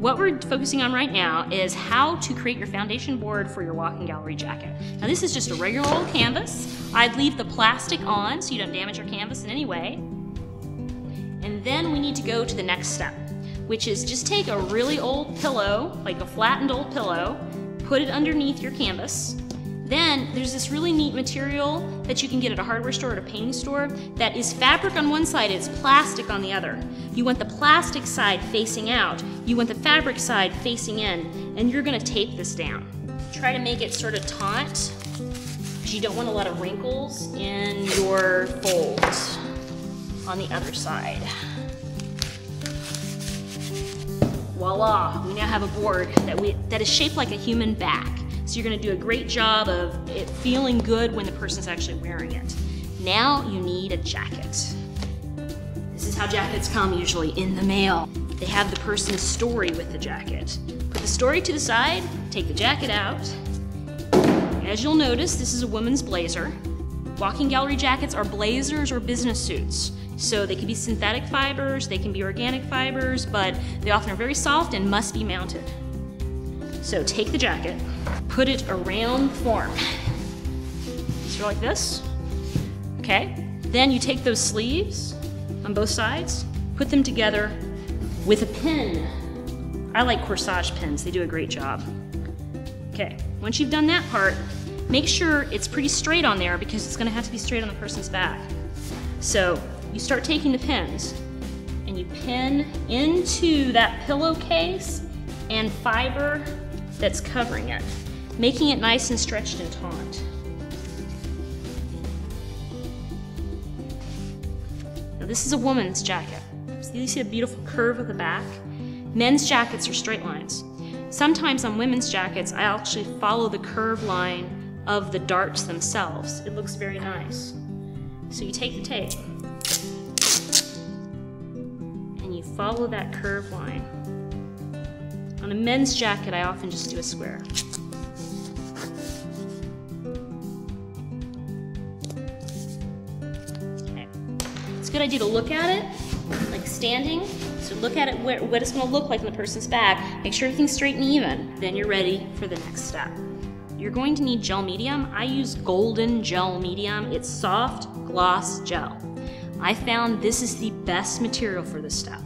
what we're focusing on right now is how to create your foundation board for your walking gallery jacket. Now this is just a regular old canvas. I'd leave the plastic on so you don't damage your canvas in any way. And then we need to go to the next step, which is just take a really old pillow, like a flattened old pillow, put it underneath your canvas. Then there's this really neat material that you can get at a hardware store or at a painting store that is fabric on one side, it's plastic on the other. You want the plastic side facing out, you want the fabric side facing in, and you're gonna tape this down. Try to make it sort of taut, because you don't want a lot of wrinkles in your folds on the other side. Voila, we now have a board that is shaped like a human back. So you're gonna do a great job of it feeling good when the person's actually wearing it. Now you need a jacket. This is how jackets come usually in the mail. They have the person's story with the jacket. Put the story to the side, take the jacket out. As you'll notice, this is a woman's blazer. Walking gallery jackets are blazers or business suits. So they can be synthetic fibers, they can be organic fibers, but they often are very soft and must be mounted. So take the jacket, put it around the form. So like this, okay? Then you take those sleeves on both sides, put them together with a pin. I like corsage pins, they do a great job. Okay, once you've done that part, make sure it's pretty straight on there because it's gonna have to be straight on the person's back. So you start taking the pins and you pin into that pillowcase and fiber that's covering it, making it nice and stretched and taut. Now this is a woman's jacket. You see the beautiful curve of the back? Men's jackets are straight lines. Sometimes on women's jackets, I actually follow the curve line of the darts themselves. It looks very nice. So you take the tape and you follow that curve line. On a men's jacket, I often just do a square. Okay. It's a good idea to look at it, like standing. So look at it, what it's gonna look like on the person's back. Make sure everything's straight and even. Then you're ready for the next step. You're going to need gel medium. I use golden gel medium. It's soft gloss gel. I found this is the best material for this step.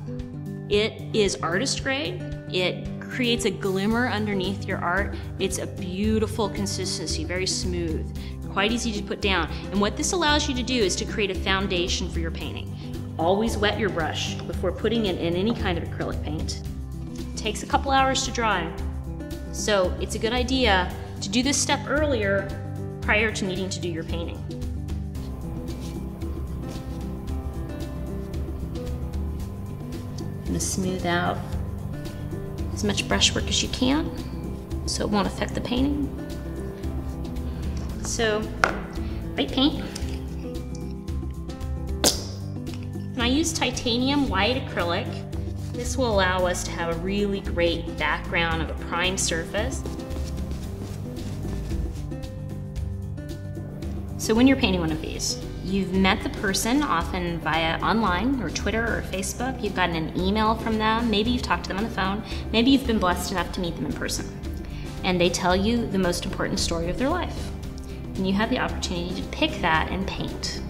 It is artist grade. It creates a glimmer underneath your art. It's a beautiful consistency, very smooth, quite easy to put down. And what this allows you to do is to create a foundation for your painting. Always wet your brush before putting it in any kind of acrylic paint. It takes a couple hours to dry. So it's a good idea to do this step earlier prior to needing to do your painting. I'm gonna smooth out as much brushwork as you can so it won't affect the painting. So, white paint. And I use titanium white acrylic. This will allow us to have a really great background of a prime surface. So when you're painting one of these, you've met the person often via online or Twitter or Facebook. You've gotten an email from them. Maybe you've talked to them on the phone. Maybe you've been blessed enough to meet them in person. And they tell you the most important story of their life. And you have the opportunity to pick that and paint.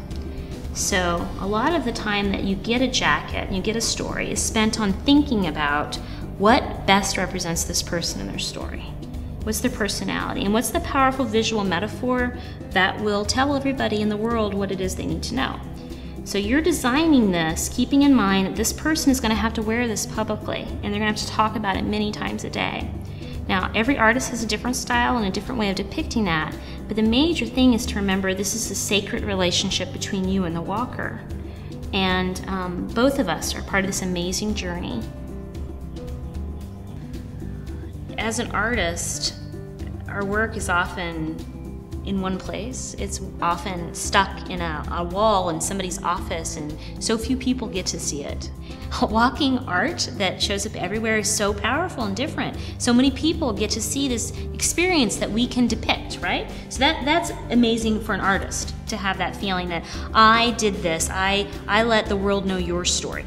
So a lot of the time that you get a jacket and you get a story is spent on thinking about what best represents this person and their story. What's their personality? And what's the powerful visual metaphor that will tell everybody in the world what it is they need to know? So you're designing this, keeping in mind that this person is going to have to wear this publicly, and they're going to have to talk about it many times a day. Now, every artist has a different style and a different way of depicting that, but the major thing is to remember this is a sacred relationship between you and the walker. And both of us are part of this amazing journey. As an artist, our work is often in one place. It's often stuck in a wall in somebody's office, and so few people get to see it. Walking art that shows up everywhere is so powerful and different. So many people get to see this experience that we can depict, right? So that's amazing for an artist to have that feeling that I did this, I let the world know your story.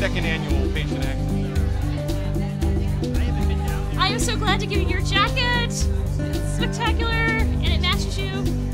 second annual Patient Access. I am so glad to give you your jacket. It's spectacular, and it matches you.